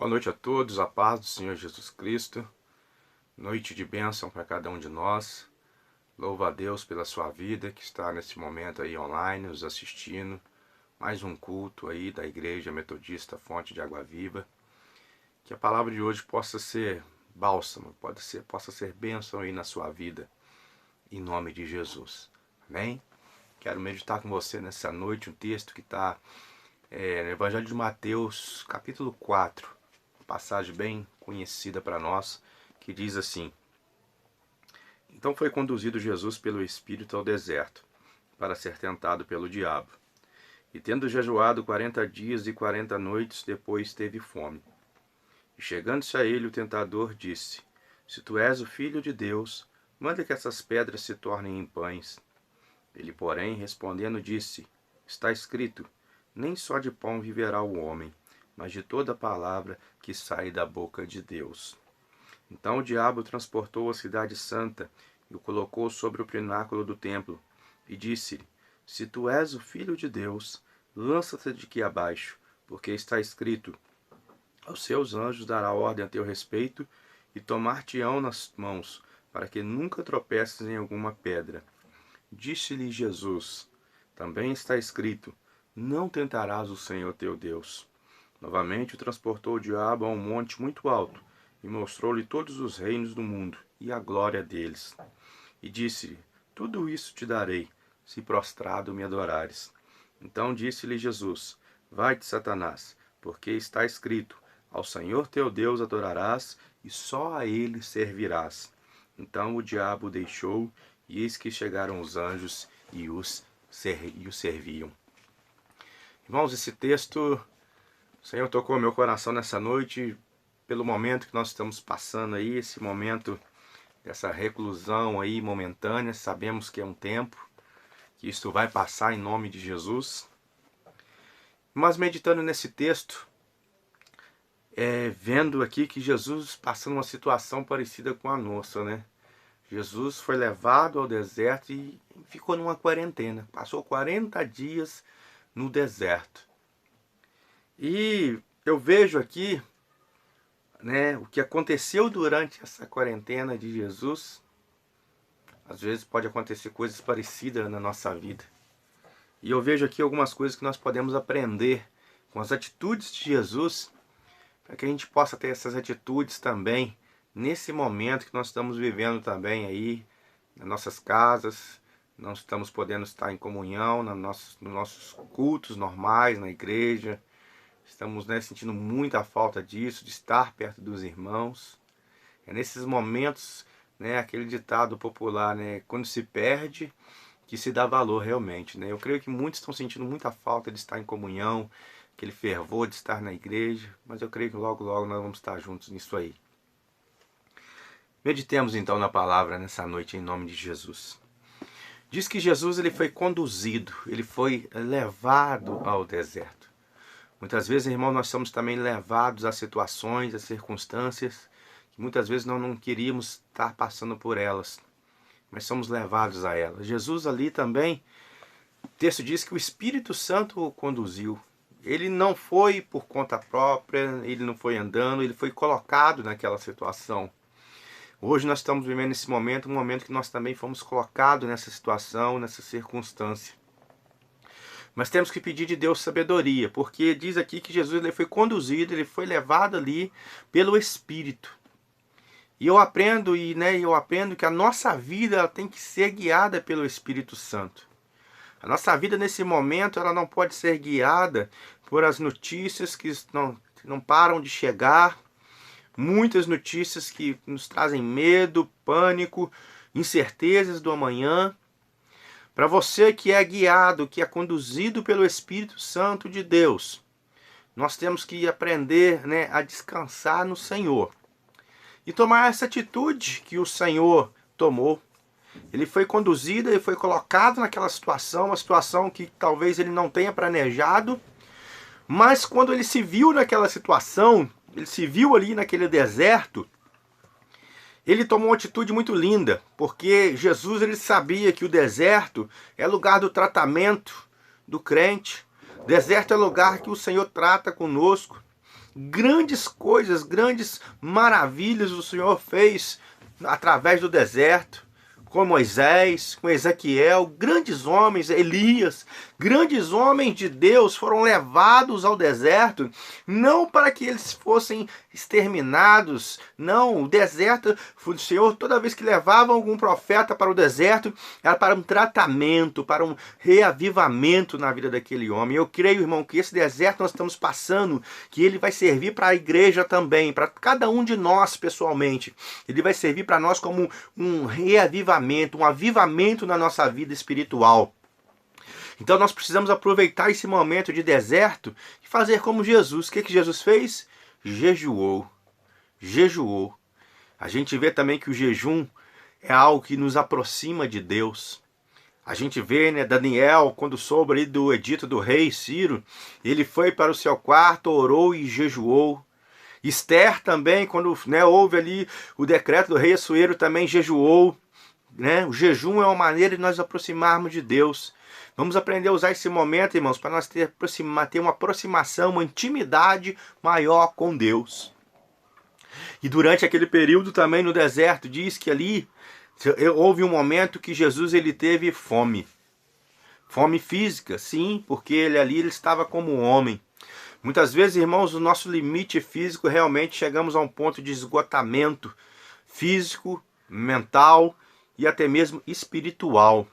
Boa noite a todos, a paz do Senhor Jesus Cristo. Noite de bênção para cada um de nós. Louva a Deus pela sua vida que está nesse momento aí online, nos assistindo. Mais um culto aí da Igreja Metodista Fonte de Água Viva. Que a palavra de hoje possa ser bálsamo, possa ser bênção aí na sua vida, em nome de Jesus. Amém? Quero meditar com você nessa noite um texto que está no Evangelho de Mateus, capítulo 4. Passagem bem conhecida para nós, que diz assim: Então foi conduzido Jesus pelo Espírito ao deserto, para ser tentado pelo diabo. E tendo jejuado 40 dias e 40 noites, depois teve fome. E chegando-se a ele, o tentador disse: Se tu és o Filho de Deus, manda que essas pedras se tornem em pães. Ele, porém, respondendo, disse: Está escrito: Nem só de pão viverá o homem, mas de toda palavra que sai da boca de Deus. Então o diabo transportou a cidade santa e o colocou sobre o pináculo do templo, e disse-lhe: Se tu és o Filho de Deus, lança-te de aqui abaixo, porque está escrito: Aos seus anjos dará ordem a teu respeito, e tomar-te-ão nas mãos, para que nunca tropeces em alguma pedra. Disse-lhe Jesus: Também está escrito: Não tentarás o Senhor teu Deus. Novamente o transportou o diabo a um monte muito alto, e mostrou-lhe todos os reinos do mundo, e a glória deles. E disse-lhe: Tudo isso te darei, se prostrado me adorares. Então disse-lhe Jesus: Vai-te, Satanás, porque está escrito: Ao Senhor teu Deus adorarás, e só a ele servirás. Então o diabo o deixou, e eis que chegaram os anjos e o serviam. Irmãos, esse texto, o Senhor tocou meu coração nessa noite, pelo momento que nós estamos passando aí, esse momento dessa reclusão aí momentânea. Sabemos que é um tempo, que isto vai passar em nome de Jesus. Mas meditando nesse texto, vendo aqui que Jesus passando uma situação parecida com a nossa, né? Jesus foi levado ao deserto e ficou numa quarentena. Passou 40 dias no deserto. E eu vejo aqui, né, o que aconteceu durante essa quarentena de Jesus. Às vezes pode acontecer coisas parecidas na nossa vida. E eu vejo aqui algumas coisas que nós podemos aprender com as atitudes de Jesus, para que a gente possa ter essas atitudes também nesse momento que nós estamos vivendo também aí nas nossas casas. Não estamos podendo estar em comunhão nos nossos cultos normais na igreja. Estamos, sentindo muita falta disso, de estar perto dos irmãos. É nesses momentos, aquele ditado popular, quando se perde, que se dá valor realmente. Eu creio que muitos estão sentindo muita falta de estar em comunhão, aquele fervor de estar na igreja, mas eu creio que logo, logo nós vamos estar juntos nisso aí. Meditemos então na palavra nessa noite em nome de Jesus. Diz que Jesus ele foi conduzido, ele foi levado ao deserto. Muitas vezes, irmão, nós somos também levados a situações, a circunstâncias, que muitas vezes nós não queríamos estar passando por elas, mas somos levados a elas. Jesus ali também, o texto diz que o Espírito Santo o conduziu. Ele não foi por conta própria, ele não foi andando, ele foi colocado naquela situação. Hoje nós estamos vivendo esse momento, um momento que nós também fomos colocados nessa situação, nessa circunstância. Mas temos que pedir de Deus sabedoria, porque diz aqui que Jesus ele foi conduzido, ele foi levado ali pelo Espírito. E eu aprendo, que a nossa vida ela tem que ser guiada pelo Espírito Santo. A nossa vida nesse momento ela não pode ser guiada por as notícias que não param de chegar. Muitas notícias que nos trazem medo, pânico, incertezas do amanhã. Para você que é guiado, que é conduzido pelo Espírito Santo de Deus, nós temos que aprender a descansar no Senhor. E tomar essa atitude que o Senhor tomou. Ele foi conduzido, ele foi colocado naquela situação, uma situação que talvez ele não tenha planejado. Mas quando ele se viu naquela situação, ele se viu ali naquele deserto, ele tomou uma atitude muito linda, porque Jesus ele sabia que o deserto é lugar do tratamento do crente. Deserto é lugar que o Senhor trata conosco. grandes coisas, grandes maravilhas o Senhor fez através do deserto, com Moisés, com Ezequiel, grandes homens, Elias, grandes homens de Deus foram levados ao deserto, não para que eles fossem exterminados, não, o deserto, o Senhor toda vez que levava algum profeta para o deserto, era para um tratamento, para um reavivamento na vida daquele homem. Eu creio, irmão, que esse deserto nós estamos passando, que ele vai servir para a igreja também, para cada um de nós pessoalmente, ele vai servir para nós como um reavivamento, um avivamento na nossa vida espiritual. Então nós precisamos aproveitar esse momento de deserto e fazer como Jesus. O que Jesus fez? Jejuou. Jejuou. A gente vê também que o jejum é algo que nos aproxima de Deus. A gente vê, né, Daniel, quando soube ali do edito do rei Ciro, ele foi para o seu quarto, orou e jejuou. Esther também, quando, né, houve ali o decreto do rei Assuero, também jejuou. Né? O jejum é uma maneira de nós aproximarmos de Deus. Vamos aprender a usar esse momento, irmãos, para nós ter uma aproximação, uma intimidade maior com Deus. E durante aquele período também no deserto, diz que ali houve um momento que Jesus ele teve fome. Fome física, sim, porque ele estava como um homem. Muitas vezes, irmãos, o nosso limite físico, realmente chegamos a um ponto de esgotamento físico, mental e até mesmo espiritual.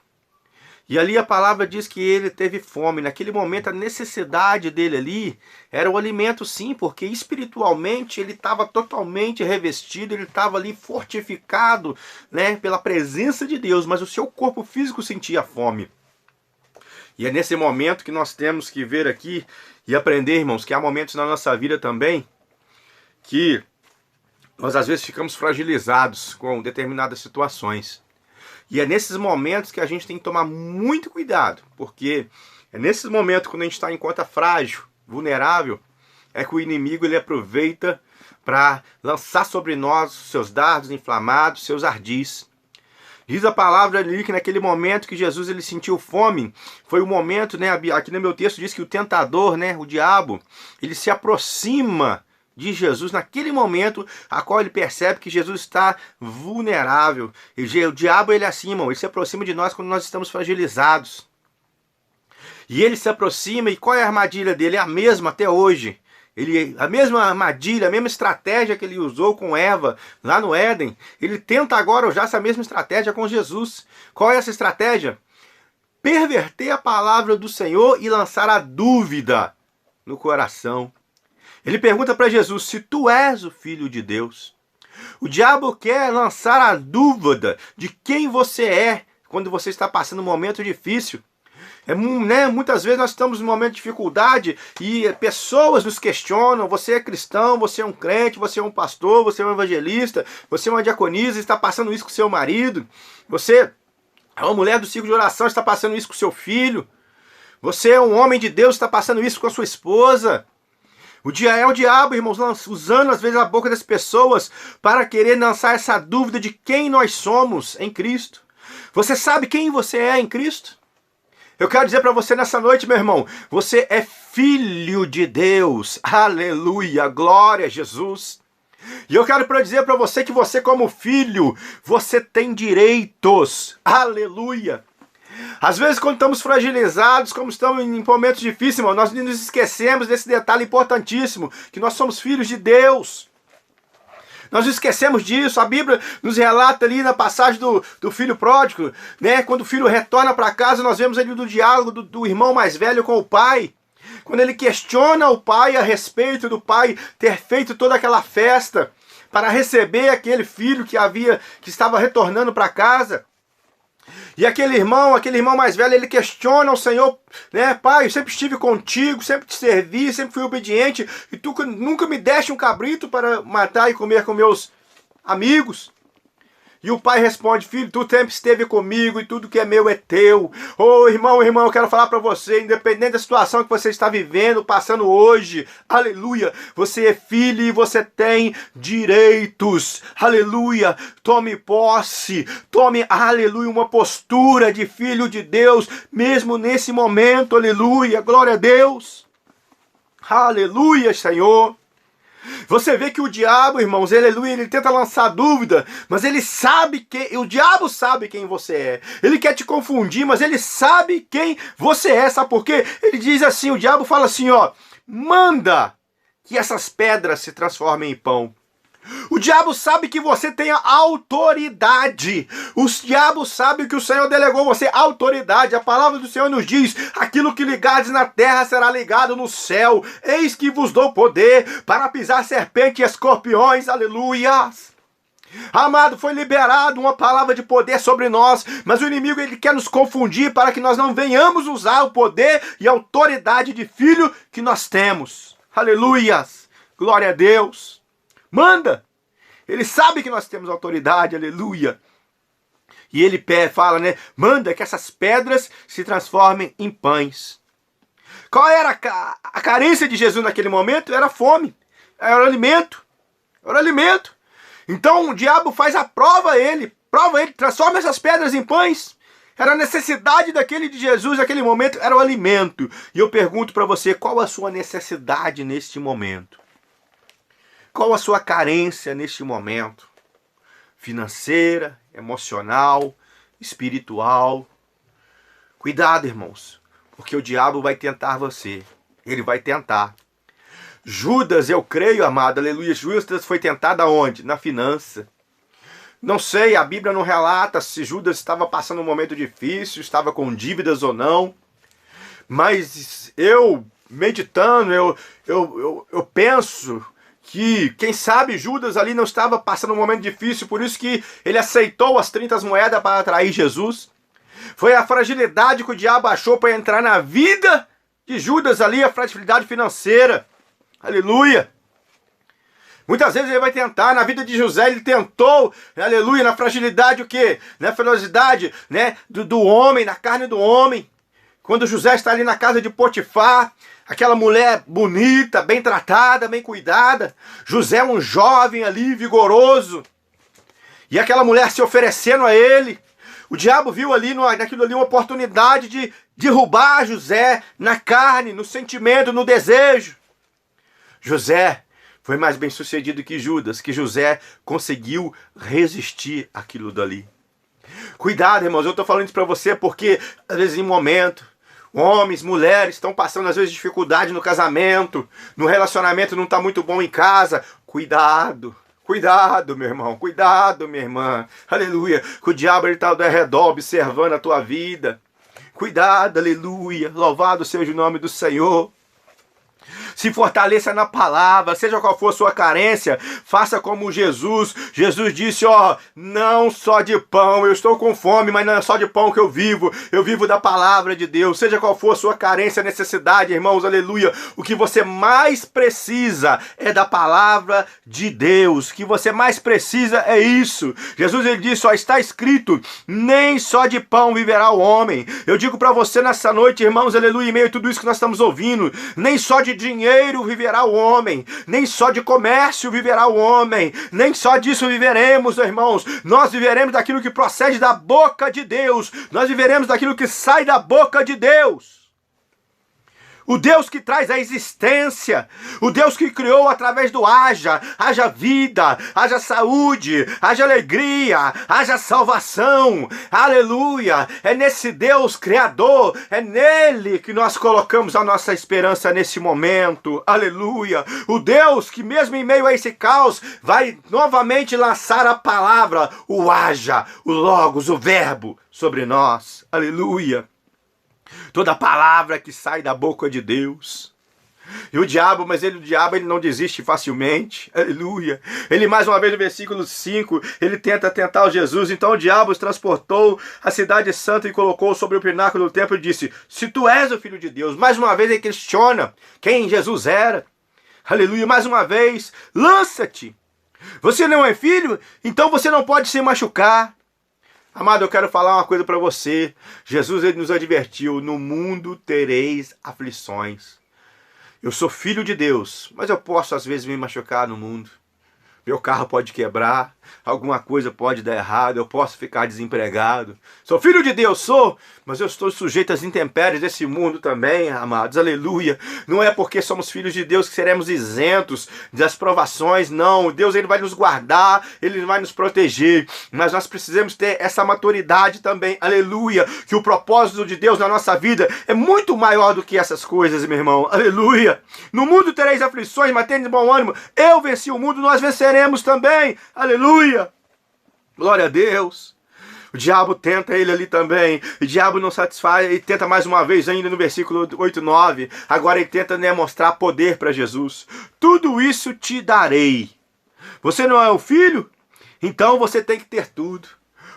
E ali a palavra diz que ele teve fome. Naquele momento a necessidade dele ali era o alimento, sim, porque espiritualmente ele estava totalmente revestido, ele estava ali fortificado, né, pela presença de Deus, mas o seu corpo físico sentia fome. E é nesse momento que nós temos que ver aqui e aprender, irmãos, que há momentos na nossa vida também que nós às vezes ficamos fragilizados com determinadas situações. E é nesses momentos que a gente tem que tomar muito cuidado, porque é nesses momentos, quando a gente está em conta frágil, vulnerável, é que o inimigo ele aproveita para lançar sobre nós os seus dardos inflamados, seus ardis. Diz a palavra ali que naquele momento que Jesus ele sentiu fome, foi o momento, né, aqui no meu texto diz que o tentador, né, o diabo, ele se aproxima de Jesus naquele momento a qual ele percebe que Jesus está vulnerável. E o diabo ele é assim, irmão, ele se aproxima de nós quando nós estamos fragilizados. E ele se aproxima, e qual é a armadilha dele? É a mesma até hoje. A mesma armadilha, a mesma estratégia que ele usou com Eva lá no Éden, ele tenta agora usar essa mesma estratégia com Jesus. Qual é essa estratégia? Perverter a palavra do Senhor e lançar a dúvida no coração. Ele pergunta para Jesus, se tu és o Filho de Deus. O diabo quer lançar a dúvida de quem você é quando você está passando um momento difícil. Muitas vezes nós estamos num momento de dificuldade e pessoas nos questionam, você é cristão, você é um crente, você é um pastor, você é um evangelista, você é uma diaconisa, está passando isso com seu marido, você é uma mulher do ciclo de oração, está passando isso com seu filho, você é um homem de Deus, está passando isso com a sua esposa. O diabo, irmãos, usando às vezes a boca das pessoas para querer lançar essa dúvida de quem nós somos em Cristo. Você sabe quem você é em Cristo? Eu quero dizer para você nessa noite, meu irmão, você é filho de Deus. Aleluia, glória a Jesus. E eu quero dizer para você que você como filho, você tem direitos. Aleluia. Às vezes quando estamos fragilizados, como estamos em momentos difíceis, irmão, nós nos esquecemos desse detalhe importantíssimo, que nós somos filhos de Deus. Nós esquecemos disso. A Bíblia nos relata ali na passagem do filho pródigo, né? Quando o filho retorna para casa, nós vemos ali do diálogo do irmão mais velho com o pai. Quando ele questiona o pai a respeito do pai ter feito toda aquela festa para receber aquele filho que estava retornando para casa. E aquele irmão mais velho, ele questiona o Senhor, né? Pai, eu sempre estive contigo, sempre te servi, sempre fui obediente, e tu nunca me deste um cabrito para matar e comer com meus amigos. E o pai responde, filho, tu sempre esteve comigo e tudo que é meu é teu. Ô irmão, eu quero falar para você, independente da situação que você está vivendo, passando hoje, aleluia, você é filho e você tem direitos, aleluia, tome posse, tome, aleluia, uma postura de filho de Deus, mesmo nesse momento, aleluia, glória a Deus, aleluia, Senhor. Você vê que o diabo, irmãos, aleluia, ele tenta lançar dúvida, mas ele sabe que, o diabo sabe quem você é. Ele quer te confundir, mas ele sabe quem você é. Sabe por quê? Ele diz assim, o diabo fala assim, ó, manda que essas pedras se transformem em pão. O diabo sabe que você tem autoridade. O diabo sabe que o Senhor delegou você autoridade. A palavra do Senhor nos diz, aquilo que ligardes na terra será ligado no céu. Eis que vos dou poder para pisar serpente e escorpiões. Aleluias. Amado, foi liberado uma palavra de poder sobre nós, mas o inimigo ele quer nos confundir para que nós não venhamos usar o poder e a autoridade de filho que nós temos. Aleluias. Glória a Deus. Manda. Ele sabe que nós temos autoridade, aleluia. E ele fala, né? Manda que essas pedras se transformem em pães. Qual era a carência de Jesus naquele momento? Era fome. Era alimento. Era alimento. Então o diabo faz a prova a ele. Prova ele, transforma essas pedras em pães. Era a necessidade daquele de Jesus naquele momento, era o alimento. E eu pergunto para você, qual a sua necessidade neste momento? Qual a sua carência neste momento? Financeira, emocional, espiritual. Cuidado, irmãos, porque o diabo vai tentar você. Ele vai tentar. Judas, eu creio, amado, aleluia, Judas foi tentado aonde? Na finança. Não sei, a Bíblia não relata se Judas estava passando um momento difícil, estava com dívidas ou não. Mas eu, meditando, eu penso que, quem sabe, Judas ali não estava passando um momento difícil, por isso que ele aceitou as 30 moedas para atrair Jesus. Foi a fragilidade que o diabo achou para entrar na vida de Judas ali, a fragilidade financeira. Aleluia! Muitas vezes ele vai tentar, na vida de José ele tentou, aleluia, na fragilidade o quê? Na ferocidade, né, do homem, na carne do homem. Quando José está ali na casa de Potifar, aquela mulher bonita, bem tratada, bem cuidada. José é um jovem ali, vigoroso. E aquela mulher se oferecendo a ele. O diabo viu ali, naquilo ali, uma oportunidade de derrubar José na carne, no sentimento, no desejo. José foi mais bem sucedido que Judas, que José conseguiu resistir àquilo dali. Cuidado, irmãos, eu estou falando isso para você porque, às vezes, em momento, homens, mulheres estão passando, às vezes, dificuldade no casamento, no relacionamento não está muito bom em casa. Cuidado, cuidado, meu irmão, cuidado, minha irmã. Aleluia, que o diabo está ao redor observando a tua vida. Cuidado, aleluia, louvado seja o nome do Senhor. Se fortaleça na palavra, seja qual for a sua carência, faça como Jesus. Jesus disse, ó, não só de pão, eu estou com fome, mas não é só de pão que eu vivo da palavra de Deus. Seja qual for a sua carência, necessidade, irmãos, aleluia. O que você mais precisa é da palavra de Deus. O que você mais precisa é isso. Jesus, ele disse, ó, está escrito, nem só de pão viverá o homem. Eu digo para você nessa noite, irmãos, aleluia, em meio a tudo isso que nós estamos ouvindo, nem só de dinheiro viverá o homem, nem só de comércio viverá o homem, nem só disso viveremos, irmãos. Nós viveremos daquilo que procede da boca de Deus, nós viveremos daquilo que sai da boca de Deus. O Deus que traz a existência, o Deus que criou através do haja vida, haja saúde, haja alegria, haja salvação, aleluia, é nesse Deus criador, é nele que nós colocamos a nossa esperança nesse momento, aleluia, o Deus que mesmo em meio a esse caos, vai novamente lançar a palavra, o haja, o logos, o verbo sobre nós, aleluia. Toda palavra que sai da boca de Deus. E o diabo, o diabo ele não desiste facilmente. Aleluia. Ele mais uma vez no versículo 5, ele tenta tentar o Jesus. Então o diabo os transportou à cidade santa e colocou sobre o pináculo do templo e disse, se tu és o filho de Deus. Mais uma vez ele questiona quem Jesus era. Aleluia. Mais uma vez, lança-te. Você não é filho? Então você não pode se machucar. Amado, eu quero falar uma coisa para você. Jesus ele nos advertiu, no mundo tereis aflições. Eu sou filho de Deus, mas eu posso às vezes me machucar no mundo. Meu carro pode quebrar, alguma coisa pode dar errado, eu posso ficar desempregado. Sou filho de Deus, sou, mas eu estou sujeito às intempéries desse mundo também, amados, aleluia. Não é porque somos filhos de Deus que seremos isentos das provações, não. Deus, ele vai nos guardar, ele vai nos proteger, mas nós precisamos ter essa maturidade também, aleluia, que o propósito de Deus na nossa vida é muito maior do que essas coisas, meu irmão, aleluia. No mundo tereis aflições, mas tendes bom ânimo, eu venci o mundo, nós venceremos também, aleluia. Glória a Deus. O diabo tenta ele ali também. O diabo não satisfaz. Ele tenta mais uma vez ainda no versículo 8, 9. Agora ele tenta mostrar poder para Jesus. Tudo isso te darei. Você não é o filho? Então você tem que ter tudo.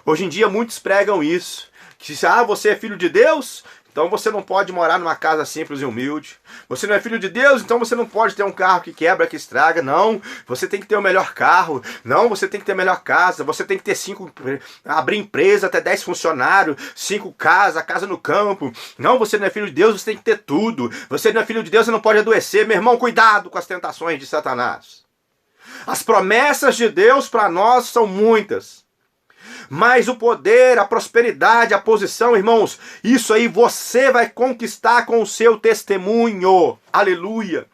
Hoje em dia muitos pregam isso. Que você é filho de Deus? Então você não pode morar numa casa simples e humilde. Você não é filho de Deus, então você não pode ter um carro que quebra, que estraga. Não, você tem que ter o melhor carro. Não, você tem que ter a melhor casa. Você tem que ter abrir empresa, até 10 funcionários, 5 casas, casa no campo. Não, você não é filho de Deus, você tem que ter tudo. Você não é filho de Deus, você não pode adoecer. Meu irmão, cuidado com as tentações de Satanás. As promessas de Deus para nós são muitas. Mas o poder, a prosperidade, a posição, irmãos, isso aí você vai conquistar com o seu testemunho. Aleluia.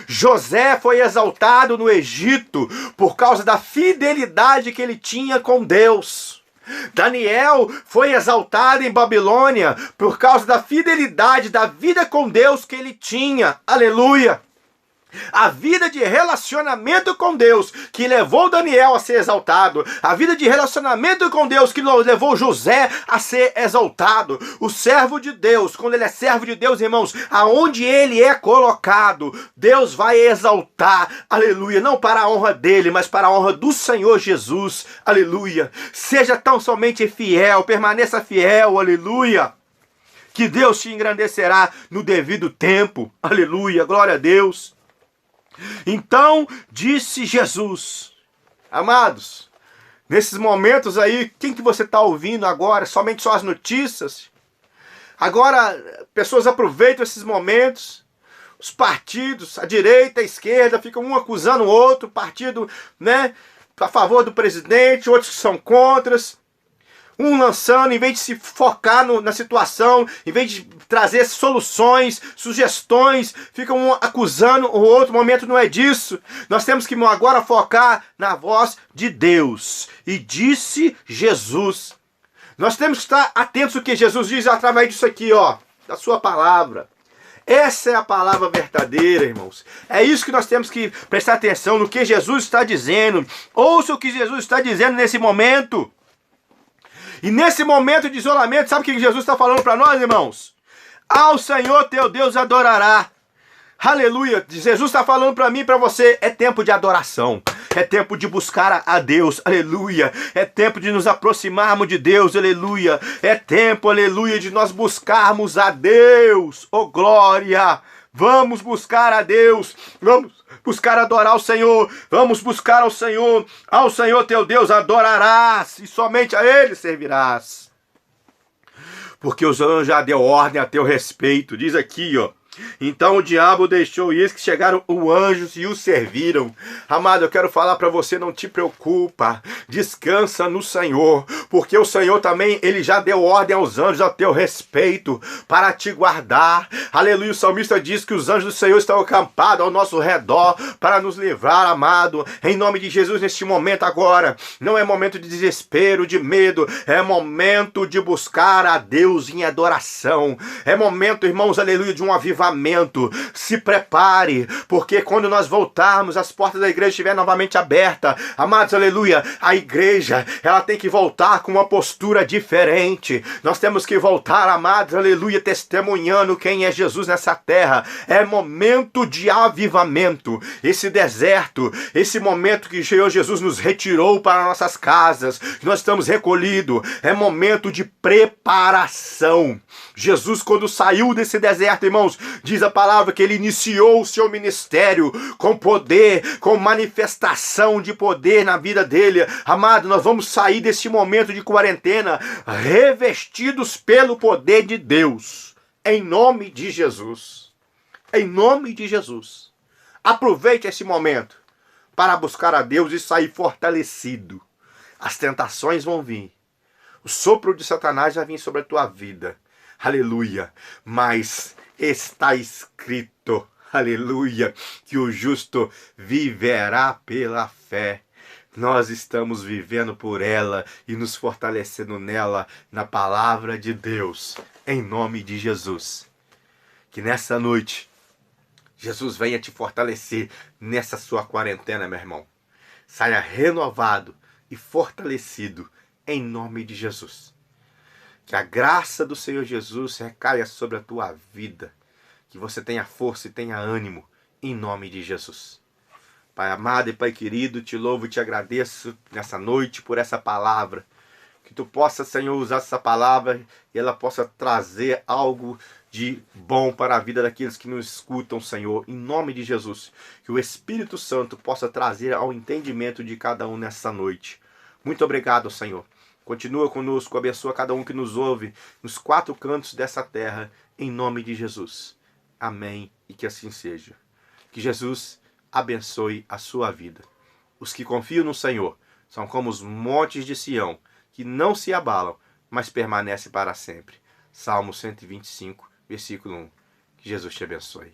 José foi exaltado no Egito por causa da fidelidade que ele tinha com Deus. Daniel foi exaltado em Babilônia por causa da fidelidade, da vida com Deus que ele tinha. Aleluia. A vida de relacionamento com Deus que levou Daniel a ser exaltado. A vida de relacionamento com Deus que levou José a ser exaltado. O servo de Deus, quando ele é servo de Deus, irmãos, aonde ele é colocado, Deus vai exaltar. Aleluia. Não para a honra dele, mas para a honra do Senhor Jesus. Aleluia. Seja tão somente fiel, permaneça fiel. Aleluia. Que Deus te engrandecerá no devido tempo. Aleluia. Glória a Deus. Então disse Jesus, amados, nesses momentos aí, quem que você está ouvindo agora? Somente só as notícias? Agora, pessoas aproveitam esses momentos, os partidos, a direita, a esquerda, ficam um acusando o outro, partido, né, a favor do presidente, outros que são contra. Um lançando, em vez de se focar na situação, em vez de trazer soluções, sugestões, ficam um acusando o outro. O momento não é disso. Nós temos que agora focar na voz de Deus. E disse Jesus. Nós temos que estar atentos ao que Jesus diz através disso aqui, ó, da sua palavra. Essa é a palavra verdadeira, irmãos. É isso que nós temos que prestar atenção no que Jesus está dizendo. Ouça o que Jesus está dizendo nesse momento. E nesse momento de isolamento, sabe o que Jesus está falando para nós, irmãos? Ao Senhor teu Deus adorará. Aleluia. Jesus está falando para mim e para você, é tempo de adoração. É tempo de buscar a Deus, aleluia. É tempo de nos aproximarmos de Deus, aleluia. É tempo, aleluia, de nós buscarmos a Deus. Oh, glória! Vamos buscar a Deus. Vamos buscar adorar o Senhor. Vamos buscar ao Senhor teu Deus adorarás. E somente a Ele servirás. Porque os anjos já deu ordem a teu respeito. Diz aqui, ó. Então o diabo deixou isso, que chegaram os anjos e os serviram. Amado, eu quero falar para você, não te preocupa, descansa no Senhor, porque o Senhor também, ele já deu ordem aos anjos a teu respeito, para te guardar. Aleluia, o salmista diz que os anjos do Senhor estão acampados ao nosso redor, para nos livrar, amado, em nome de Jesus, neste momento agora. Não é momento de desespero, de medo, é momento de buscar a Deus em adoração. É momento, irmãos, aleluia, de um avivamento. Se prepare, porque quando nós voltarmos, as portas da igreja estiverem novamente abertas, amados, aleluia, a igreja, ela tem que voltar com uma postura diferente. Nós temos que voltar, amados, aleluia, testemunhando quem é Jesus nessa terra. É momento de avivamento. Esse deserto, esse momento que o Senhor Jesus nos retirou para nossas casas, nós estamos recolhidos, é momento de preparação. Jesus, quando saiu desse deserto, irmãos, diz a palavra que ele iniciou o seu ministério com poder, com manifestação de poder na vida dele. Amado, nós vamos sair desse momento de quarentena revestidos pelo poder de Deus. Em nome de Jesus. Em nome de Jesus. Aproveite esse momento para buscar a Deus e sair fortalecido. As tentações vão vir. O sopro de Satanás vai vir sobre a tua vida. Aleluia. Mas está escrito, aleluia, que o justo viverá pela fé. Nós estamos vivendo por ela e nos fortalecendo nela, na palavra de Deus, em nome de Jesus. Que nessa noite, Jesus venha te fortalecer nessa sua quarentena, meu irmão. Saia renovado e fortalecido, em nome de Jesus. Que a graça do Senhor Jesus recaia sobre a tua vida. Que você tenha força e tenha ânimo, em nome de Jesus. Pai amado e Pai querido, te louvo e te agradeço nessa noite por essa palavra. Que tu possa, Senhor, usar essa palavra e ela possa trazer algo de bom para a vida daqueles que nos escutam, Senhor, em nome de Jesus. Que o Espírito Santo possa trazer ao entendimento de cada um nessa noite. Muito obrigado, Senhor. Continua conosco, abençoa cada um que nos ouve nos 4 cantos dessa terra, em nome de Jesus. Amém e que assim seja. Que Jesus abençoe a sua vida. Os que confiam no Senhor são como os montes de Sião, que não se abalam, mas permanecem para sempre. Salmo 125, versículo 1. Que Jesus te abençoe.